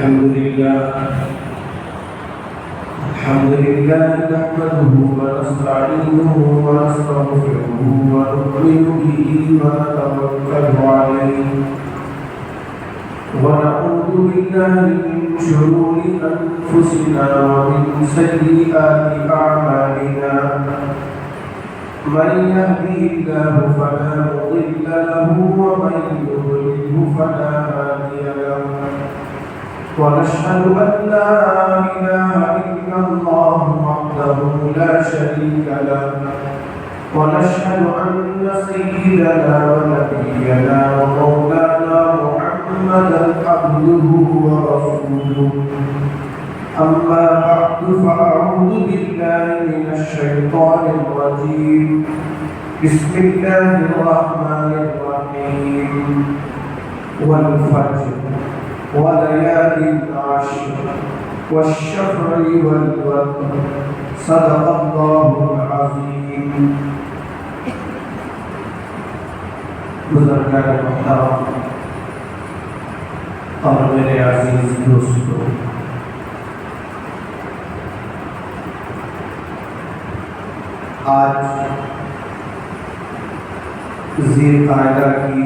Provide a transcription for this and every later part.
الحمد لله نحمده ونستعينه ونستغفره ونؤمن به ونتوكل عليه ونعوذ بالله من شرور أنفسنا ومن سيئات أعمالنا من يهده الله فلا مضل له ومن يضلل فلا هادي له ونشهد أن لا إله إلا الله وحده لا شريك له ونشهد أن سيدنا ونبينا ومولانا محمدا عبده ورسوله أما بعد فأعوذ بالله من الشيطان الرجيم بسم الله الرحمن الرحيم والفجر وليال عشر والشفع والوتر صدق الله العظيم. بزرگان محترم اور میرے عزیز دوستو، آج ذی القعدہ کی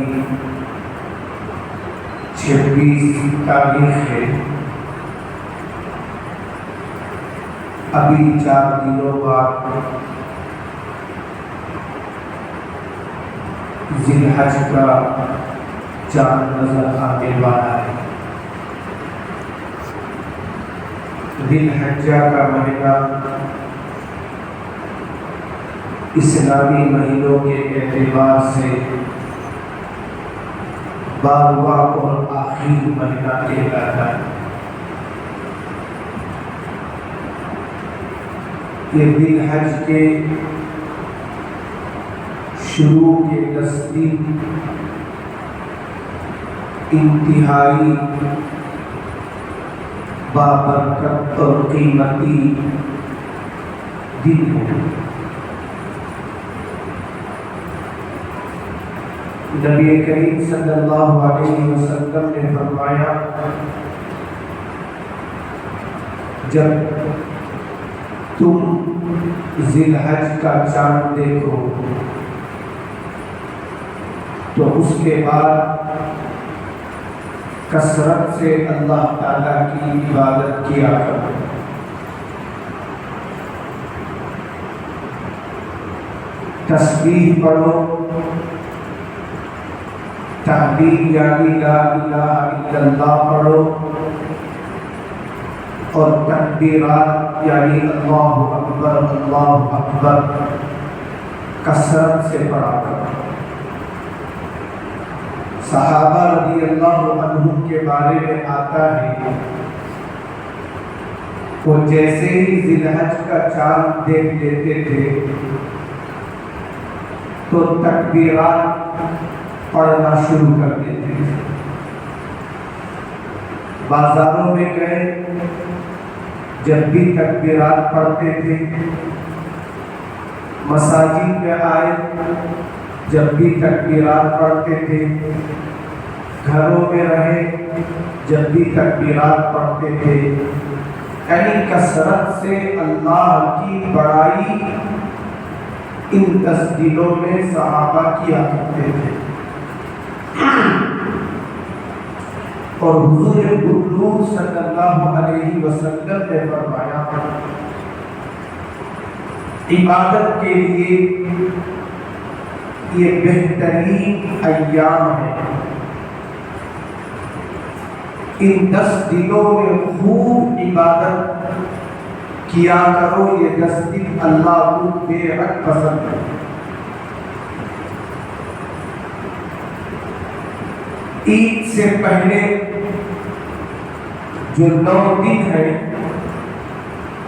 26 تاریخ ہے. ابھی 4 دنوں بعد ذی الحج کا چاند نظر آنے والا ہے. ذی الحجہ کا مہینہ اسلامی مہینوں کے اعتبار سے 12واں اور آخری مہینہ کہلاتا ہے. یہ ذی الحج کے شروع کے 10 دن انتہائی بابرکت اور قیمتی دن ہے. نبی کریم صلی اللہ علیہ وسلم نے فرمایا، جب تم ذی الحج کا چاند دیکھو تو اس کے بعد کثرت سے اللہ تعالیٰ کی عبادت کیا کرو. تسبیح پڑھو، تحلیل یعنی لا الہ الا اللہ پڑھو، اور تکبیرات یعنی اللہ اکبر کثرت سے پڑھا کرو. صحابہ رضی اللہ عنہم کے بارے میں آتا ہے، وہ جیسے ہی ذی الحج کا چاند دیکھ لیتے تھے تو تکبیرات پڑھنا شروع کر دیتے تھے. بازاروں میں گئے، جب بھی تکبیرات پڑھتے تھے. مساجد میں آئے، جب بھی تکبیرات پڑھتے تھے. گھروں میں رہے، جب بھی تکبیرات پڑھتے تھے. یعنی کثرت سے اللہ کی بڑائی ان 10 دنوں میں صحابہ کیا کرتے تھے. اور حضور مطلوب صلی اللہ علیہ وسلم نے فرمایا، عبادت کے لیے یہ بہترین ایام ہے. ان 10 دنوں میں خوب عبادت کیا کرو. یہ 10 دن اللہ کو بے حد پسند ہے. عید سے پہلے جو 9 دن ہے،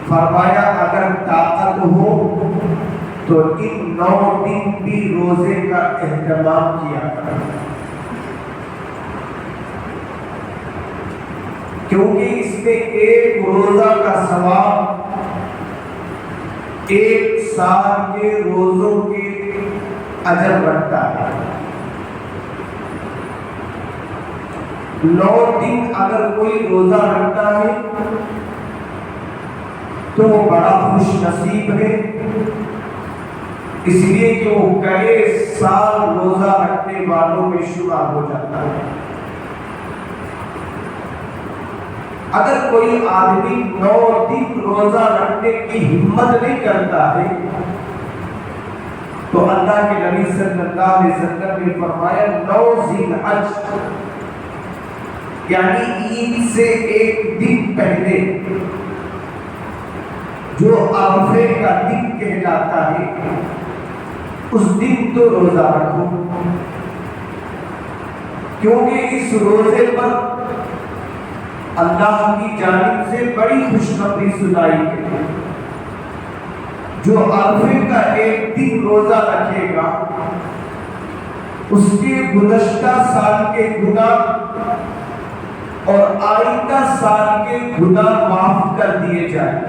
فرمایا اگر طاقت ہو تو ان 9 دن بھی روزے کا اہتمام کیا کرو، کیونکہ اس میں ایک روزہ کا ثواب 1 سال کے روزوں کے اجر رکھتا ہے. 9 دن اگر کوئی روزہ رکھتا ہے تو وہ بڑا خوش نصیب ہے، اس لیے کہ وہ کئی سال روزہ رکھنے والوں میں شمار ہو جاتا ہے۔ اگر کوئی آدمی 9 دن روزہ رکھنے کی ہمت نہیں کرتا ہے تو اللہ کے نبی صلی اللہ علیہ وسلم نے فرمایا 9 ذی الحج یعنی عید سے 1 دن پہلے جو عرفے کا دن کہلاتا ہے اس دن تو روزہ رکھو، کیونکہ اس روزے پر اللہ کی جانب سے بڑی خوشخبری سنائی ہے۔ جو عرفے کا 1 دن روزہ رکھے گا اس کے گزشتہ سال کے گناہ اور آئندہ سال کے گناہ معاف کر دیے جائیں گے۔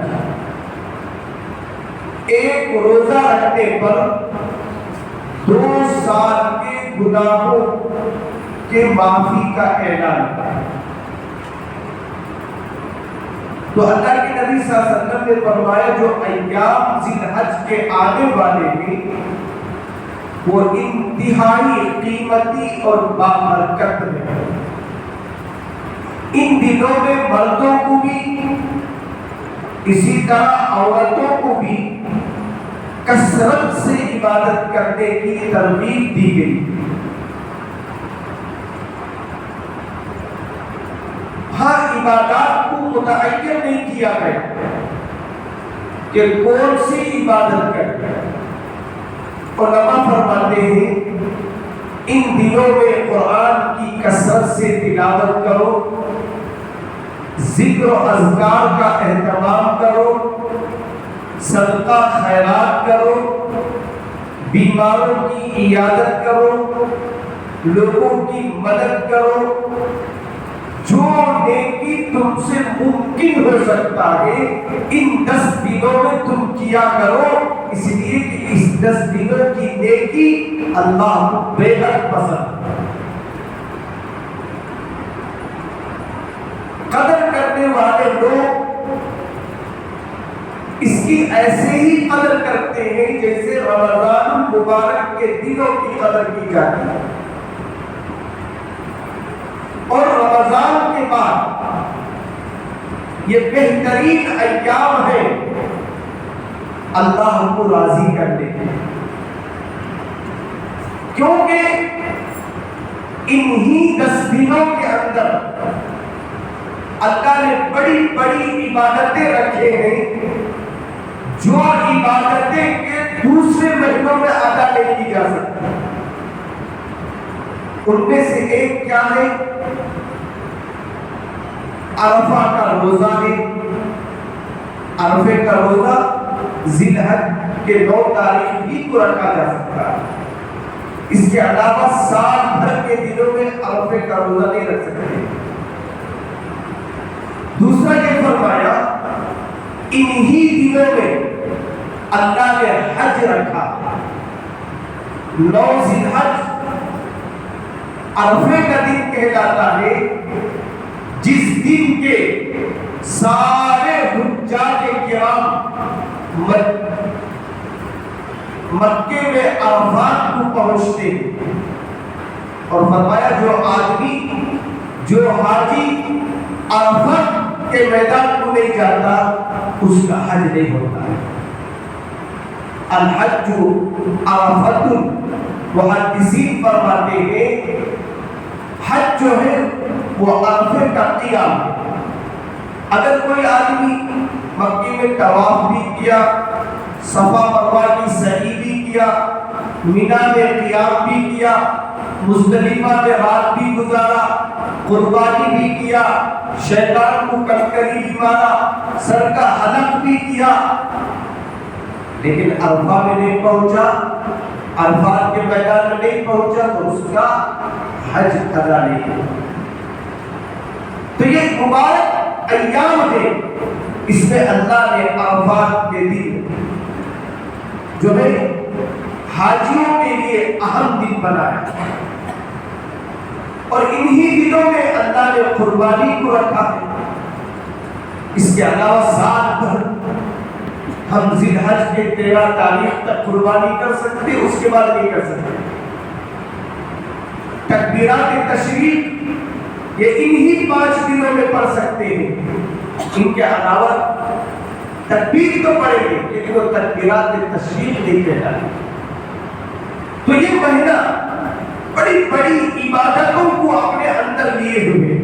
ایک روزہ رکھنے پر 2 سال کے گناہوں کے معافی کا اعلان ہے۔ تو اللہ کے نبی صلی اللہ علیہ وسلم نے فرمایا جو ایام ذی الحج کے آنے والے ہیں وہ انتہائی قیمتی اور بابرکت ہیں۔ ان دنوں میں مردوں کو بھی اسی طرح عورتوں کو بھی کثرت سے عبادت کرنے کی ترغیب دی گئی۔ ہر عبادات کو متعین نہیں کیا گیا کہ کون سی عبادت کرے۔ علماء فرماتے ہیں ان دنوں میں قرآن کی کثرت سے تلاوت کرو، ذکر و اذکار کا اہتمام کرو، صدقہ خیرات کرو، بیماروں کی عیادت کرو، لوگوں کی مدد کرو، جو نیکی تم سے ممکن ہو سکتا ہے ان 10 دنوں میں تم کیا کرو، اس لیے کہ اس 10 دنوں کی نیکی اللہ کو بے حد پسند ہے۔ قدر کرنے والے لوگ اس کی ایسے ہی قدر کرتے ہیں جیسے رمضان المبارک کے دنوں کی قدر کی جاتی ہے، اور رمضان کے بعد یہ بہترین ایام ہے اللہ کو راضی کرنے کے، کیونکہ انہی 10 دنوں کے اندر اللہ نے بڑی بڑی عبادتیں رکھے ہیں جو عبادتیں کے دوسرے مہینوں میں ادا نہیں کی جا سکتی۔ ان میں سے ایک کیا ہے؟ عرفہ کا روزہ ہے۔ عرفے کا روزہ ذی الحج کے 9 تاریخ ہی کو رکھا جا سکتا ہے، اس کے علاوہ سال بھر کے دنوں میں عرفے کا روزہ نہیں رکھ سکتے۔ دوسرا یہ فرمایا انہی دنوں میں اللہ نے حج رکھا۔ 9 ذی الحج عرفے کا دن کہلاتا ہے جس دن کے سارے حجاج کرام مکے میں عرفات کو پہنچتے ہیں، اور فرمایا جو آدمی جو حاجی عرفات کے میدان کو نہیں جاتا اس کا حج نہیں ہوتا ہے۔ الحج عرفۃ، محدثین فرماتے ہیں حج جو ہے وہ عرفے کا قیام ہے۔ اگر کوئی آدمی مکے میں طواف بھی کیا، صفا مروہ کی سعی بھی کیا، مینا میں قیام بھی کیا، مزدلفہ میں رات بھی گزارا، قربانی بھی کیا، شیطان کو کنکری بھی مارا، سر کا حلق بھی کیا، لیکن عرفہ میں نہیں پہنچا، عرفات کے میدان میں نہیں پہنچا تو اس کا حج ادا نہیں ہوا۔ تو یہ مبارک ایام ہے، اس میں اللہ نے عرفات کے دن جو ہے حاجیوں کے لیے اہم دن بنایا۔ اور انہی دنوں میں اللہ نے قربانی کو رکھا ہے۔ اس کے علاوہ سال بھر ہم ذی الحج کے 13 تاریخ تک قربانی کر سکتے، اس کے بعد نہیں کر سکتے۔ تکبیرات تشریق یہ انہی 5 دنوں میں پڑھ سکتے ہیں، ان کے علاوہ تکبیر تو پڑھیں گے لیکن وہ تکبیرات تشریق نہیں کہلاتے۔ تو یہ مہینہ بڑی بڑی عبادتوں کو اپنے اندر لیے ہوئے،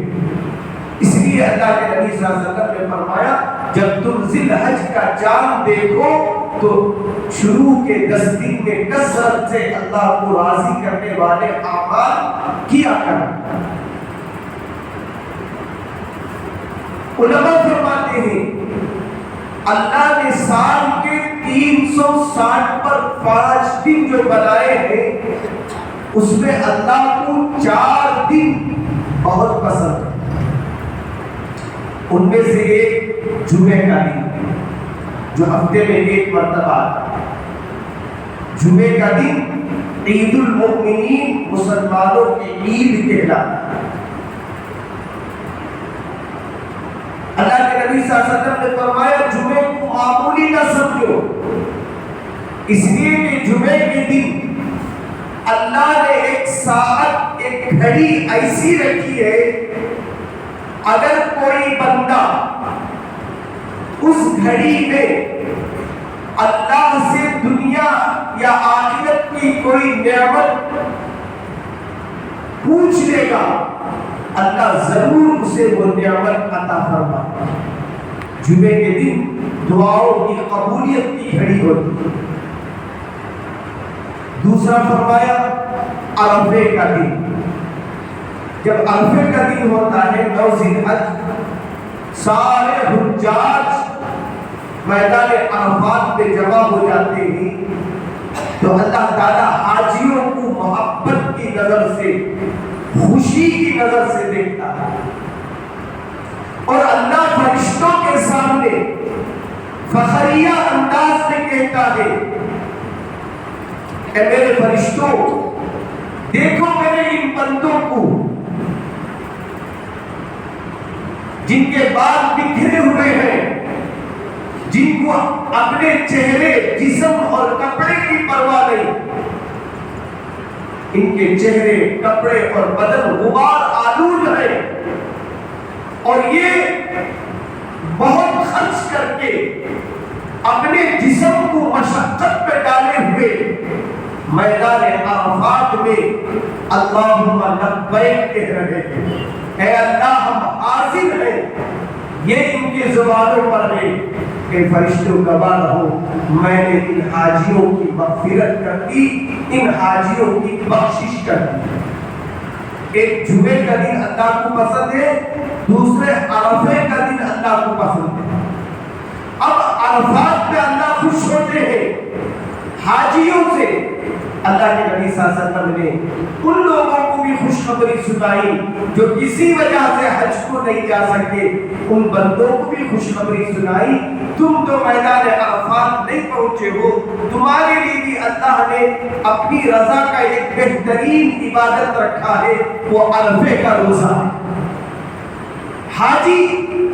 اس لیے اللہ کے نبی صلی اللہ علیہ وسلم نے فرمایا جب تم ذی الحج کا چاند دیکھو تو شروع کے 10 دن میں کثرت سے اللہ کو راضی کرنے والے اعمال کیا کرنا۔ علماء فرماتے ہیں اللہ نے سال کے 360 پر 5 دن جو بنائے ہیں اس میں اللہ کو 4 دن بہت پسند ہے۔ ان میں سے ایک جمعے کا دن جو ہفتے میں 1 مرتبہ آتا ہے۔ جمعے کا دن عید المؤمنین مسلمانوں کی عید کہلاتا ہے۔ اللہ کے نبی صلی اللہ علیہ وسلم نے فرمایا جمعے کو معمولی نہ سمجھو، اس لیے کہ جمعے کے دن اللہ نے ایک ساعت ایک گھڑی ایسی رکھی ہے، اگر کوئی بندہ اس گھڑی میں اللہ سے دنیا یا آخرت کی کوئی نعمت پوچھ لے گا اللہ ضرور اسے وہ نعمت عطا فرمائے۔ جمعے کے دن دعاؤں کی قبولیت کی گھڑی ہوتی ہے۔ دوسرا فرمایا عرفے کا دن، جب عرفے کا دن ہوتا ہے 9 ذی الحج، سارے حجاج میدان عرفات میں جمع ہو جاتے ہیں تو اللہ تعالیٰ حاجیوں کو محبت کی نظر سے خوشی کی نظر سے دیکھتا ہے اور اللہ فرشتوں کے سامنے فخریہ انداز میں کہتا ہے اے میرے فرشتوں دیکھو میرے ان بندوں کو جن کے بال بکھرے ہوئے ہیں، جن کو اپنے چہرے جسم اور کپڑے کی پرواہ نہیں، ان کے چہرے کپڑے اور بدن غبار آلود ہے اور یہ بہت خرچ کر کے اپنے جسم کو مشقت پہ ڈالے ہوئے میدان عرفات میں اللہم لبیک کہہ رہے ہیں، اے اللہ ہم حاضر ہیں۔ یہ ان کی زبانوں پر ہے کہ فرشتوں گواہ رہو میں نے ان حاجیوں کی مغفرت کر دی، ان حاجیوں کی بخشش کر دی۔ ایک جمعے کا دن اللہ کو پسند ہے، دوسرے عرفے کا دن اللہ کو پسند ہے۔ اب عرفات میں اللہ خوش ہوتے ہیں حاجیوں سے۔ اللہ کے نبی صلی اللہ علیہ وسلم نے ان لوگوں کو بھی خوشخبری سنائی جو کسی وجہ سے حج کو نہیں جا سکتے، ان بندوں کو بھی خوشخبری سنائی تم تو میدان عرفات نہیں پہنچے ہو، تمہارے لیے بھی اللہ نے اپنی رضا کا ایک بہترین عبادت رکھا ہے، وہ عرفے کا روزہ ہے۔ حاجی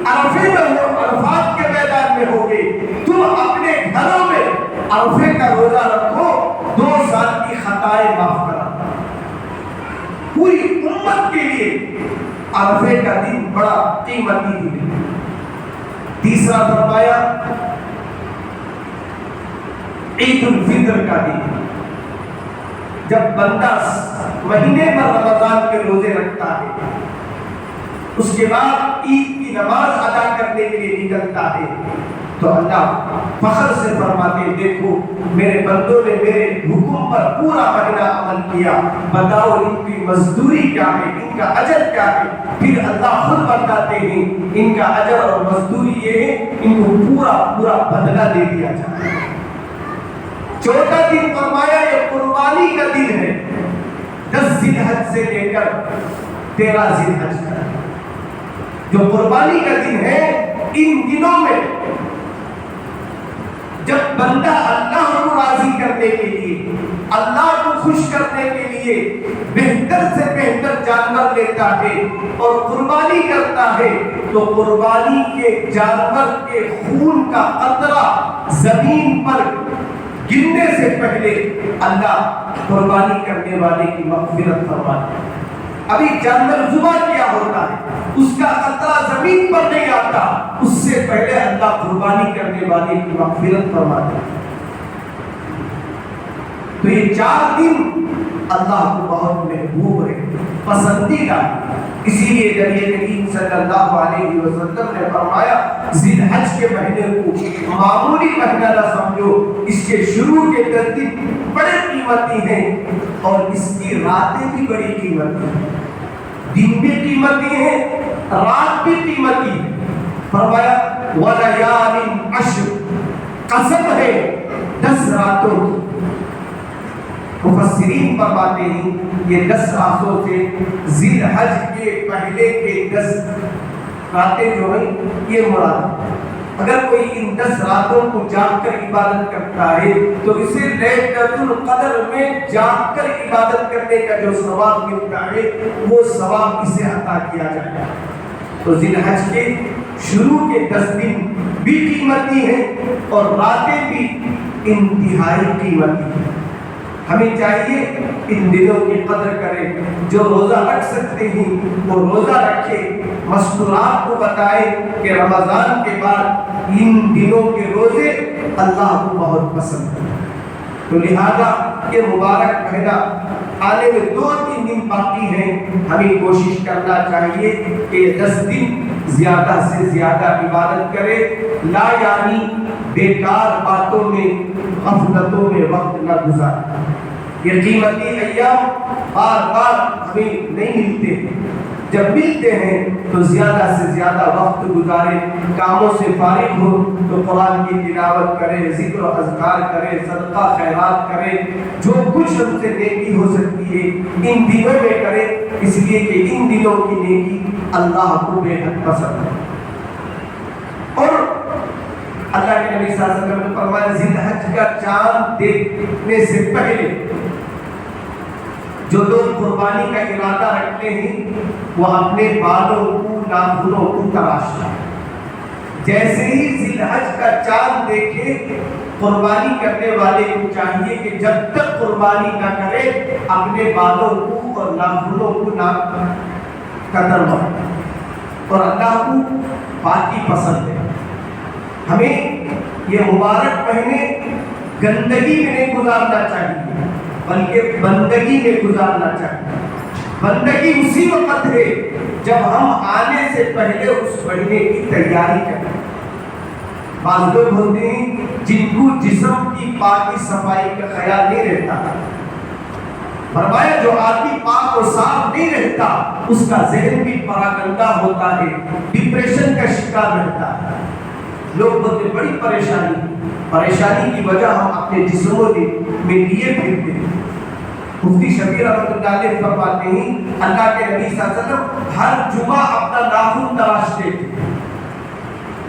عرفے میں ہو، عرفات کے میدان میں ہوگے، تم اپنے گھروں میں عرفے کا روزہ رکھو، 2 سال کی خطائیں معاف کرا۔ پوری امت کے لیے عرفے کا دن بڑا قیمتی دن ہے۔ تیسرا فرمایا عید الفطر کا دن، جب بندہ مہینے پر رمضان کے روزے رکھتا ہے، اس کے بعد عید کی نماز ادا کرنے کے لیے نکلتا ہے تو اللہ فخر سے فرماتے ہیں دیکھو میرے بندوں نے میرے حکم پر پورا مہینہ عمل کیا، بتاؤ ان کی مزدوری کیا ہے، ان کا اجر کیا ہے۔ پھر اللہ خود بتاتے ہیں ان کا اجر اور مزدوری یہ ہے ان کو پورا پورا بدلہ دے دیا جائے۔ چوتھا دن فرمایا یہ قربانی کا دن ہے، 10 ذی الحج سے لے کر 13 ذی الحج تک جو قربانی کا دن ہے۔ ان دنوں میں جب بندہ اللہ کو راضی کرنے کے لیے اللہ کو خوش کرنے کے لیے بہتر سے بہتر جانور لیتا ہے اور قربانی کرتا ہے تو قربانی کے جانور کے خون کا قطرہ زمین پر گرنے سے پہلے اللہ قربانی کرنے والے کی مغفرت فرماتا ہے۔ ابھی جانور ذبح کیا ہوتا ہے، اس کا قطرہ زمین پر نہیں آتا، اس سے پہلے اللہ قربانی کرنے والے کی مغفرت فرماتا ہے۔ تو یہ 4 دن اللہ کو بہت محبوب ہے، پسندیدہ ہے۔ اسی لیے نبی کریم صلی اللہ علیہ وسلم نے فرمایا ذی الحج کے مہینے کو معمولی مہینہ نہ سمجھو، اس کے شروع کے 10 دن بڑے قیمتی ہیں اور اس کی راتیں بھی بڑی قیمتی ہیں، دن بھی قیمتی ہیں، رات بھی قیمتی ہے۔ فرمایا وَلَيَالٍ عَشْرٍ، قسم ہے 10 راتوں کی۔ مفسرین فرماتے ہیں یہ 10 راتوں سے ذی الحج کے پہلے کے 10 راتیں جو ہیں یہ مراد ہے۔ اگر کوئی ان 10 راتوں کو جاگ کر عبادت کرتا ہے تو اسے لیلۃ القدر میں جاگ کر عبادت کرنے کا جو ثواب ملتا ہے وہ ثواب اسے عطا کیا جائے گا۔ تو ذی الحج کے شروع کے 10 دن بھی قیمتی ہیں اور راتیں بھی انتہائی قیمتی ہیں۔ ہمیں چاہیے ان دنوں کی قدر کریں، جو روزہ رکھ سکتے ہیں وہ روزہ رکھے، مستورات کو بتائے کہ رمضان کے بعد ان دنوں کے روزے اللہ کو بہت پسند ہیں۔ تو لہذا یہ مبارک مہینہ آنے میں 2-3 دن باقی ہیں، ہمیں کوشش کرنا چاہیے کہ 10 دن زیادہ سے زیادہ عبادت کرے، لا یعنی بیکار باتوں میں غفلتوں میں وقت نہ گزارے۔ یہ قیمتی ایام بار بار ہمیں نہیں ملتے، جب ملتے ہیں تو زیادہ سے زیادہ وقت گزارے، کاموں سے فارغ ہو تو قرآن کی تلاوت کرے، ذکر و اذکار کرے، صدقہ خیرات کرے، جو کچھ ہم سے نیکی ہو سکتی ہے ان دنوں میں کرے، اس لیے کہ ان دنوں کی نیکی اللہ کو بے حد پسند ہے۔ اور اللہ کے نبی صلی اللہ علیہ وسلم نے فرمایا ذی الحج کا چاند دیکھنے سے پہلے جو لوگ قربانی کا ارادہ رکھتے ہیں وہ اپنے بالوں کو، ناخنوں کو تراشتے ہیں۔ جیسے ہی ذی الحج کا چاند دیکھے قربانی کرنے والے کو چاہیے کہ جب تک قربانی نہ کرے اپنے بالوں کو اور ناخنوں کو نہ کترائے، اور اللہ کو پاکی پسند ہے۔ ہمیں یہ مبارک مہینے گندگی میں نہیں گزارنا چاہیے بلکہ بندگی میں گزارنا چاہیے۔ بندگی اسی وقت ہے جب ہم آنے سے پہلے اس مہینے کی تیاری کریں۔ بعض لوگ ہوتے ہیں جن کو جسم کی پاکی صفائی کا خیال نہیں رہتا، فرمایا جو آدمی پاک و صاف نہیں رہتا اس کا ذہن بھی پراگندہ ہوتا ہے، ڈپریشن کا شکار رہتا ہے۔ لوگ بہت بڑی پریشانی کی وجہ ہم اپنے جسموں میں لیے پھرتے ہیں۔ مفتی شفیع رحمۃ اللہ علیہ فرماتے ہیں اللہ کے نبی صلی اللہ علیہ وسلم ہر جمعہ اپنا ناخن تراشتے تھے۔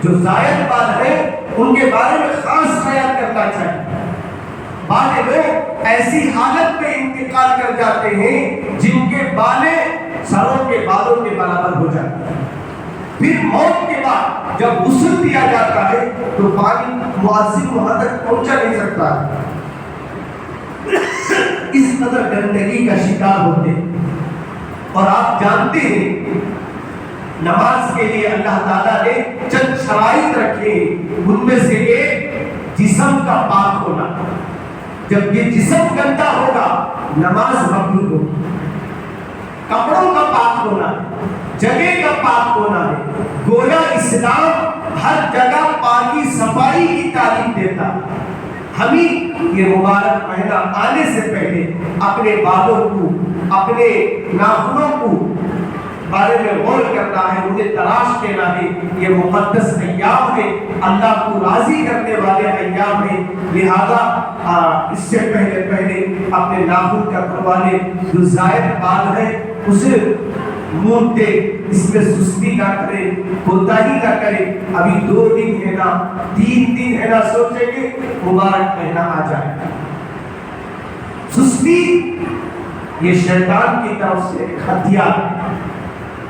جو زائد بال ہیں ان کے بارے میں خاص خیال کرنا چاہیے۔ بعض لوگ ایسی حالت میں انتقال کر جاتے ہیں جن کے بالیں سروں کے بالوں کے برابر ہو جاتے ہیں، پھر موت کے بعد جب غسل دیا جاتا ہے تو پانی مؤذن وہاں تک پہنچا نہیں سکتا، اس قدر گندگی کا شکار ہوتے ہیں۔ اور آپ جانتے ہیں نماز کے لیے اللہ تعالیٰ نے چند شرائط رکھے، ان میں سے ایک جسم کا پاک ہونا۔ جب یہ جسم گندا ہوگا نماز مقبول ہوگی۔ کپڑوں کا پاک ہونا ہے، جگہ کا پاک ہونا ہے۔ گویا اسلام ہر جگہ پاکی صفائی کی تعلیم دیتا ہے۔ ہمیں یہ مبارک مہینہ آنے سے پہلے اپنے بالوں کو، اپنے ناخنوں کو بارے میں غور کرنا ہے، انہیں تراش دینا ہے۔ یہ مقدس ایام ہے، اللہ کو راضی کرنے والے ایام ہیں، لہذا اس سے پہلے اپنے ناخن کا کروانے، جو زائد بال ہے اسے مونٹ دے، اس میں سستی نہ کرے، کوتاہی نہ کرے۔ ابھی 2 دن ہے نا، 3 دن ہے نا، سوچیں گے مبارک مہینہ آ جائے۔ سستی یہ شیطان کی طرف سے ایک ہتھیار ہے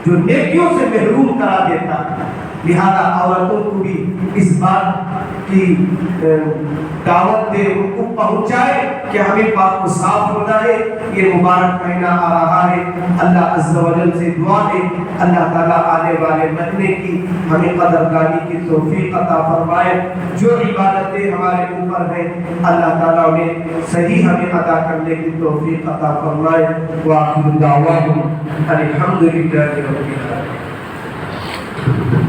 جو نیکیوں سے محروم کرا دیتا ہے۔ لہذا عورتوں کو بھی اس بات کی دعوت دے، ان کو پہنچائے کہ ہمیں پاک و صاف ہونا ہے، یہ مبارک مہینہ آ رہا ہے۔ اللہ عز و جل سے دعا ہے اللہ تعالیٰ آنے والے مہینے کی ہمیں قدردانی کی توفیق عطا فرمائے۔ جو عبادتیں ہمارے اوپر ہیں اللہ تعالیٰ انہیں صحیح ہمیں ادا کرنے کی توفیق عطا فرمائے۔ وآخر دعواہم الحمدللہ رب العالمین۔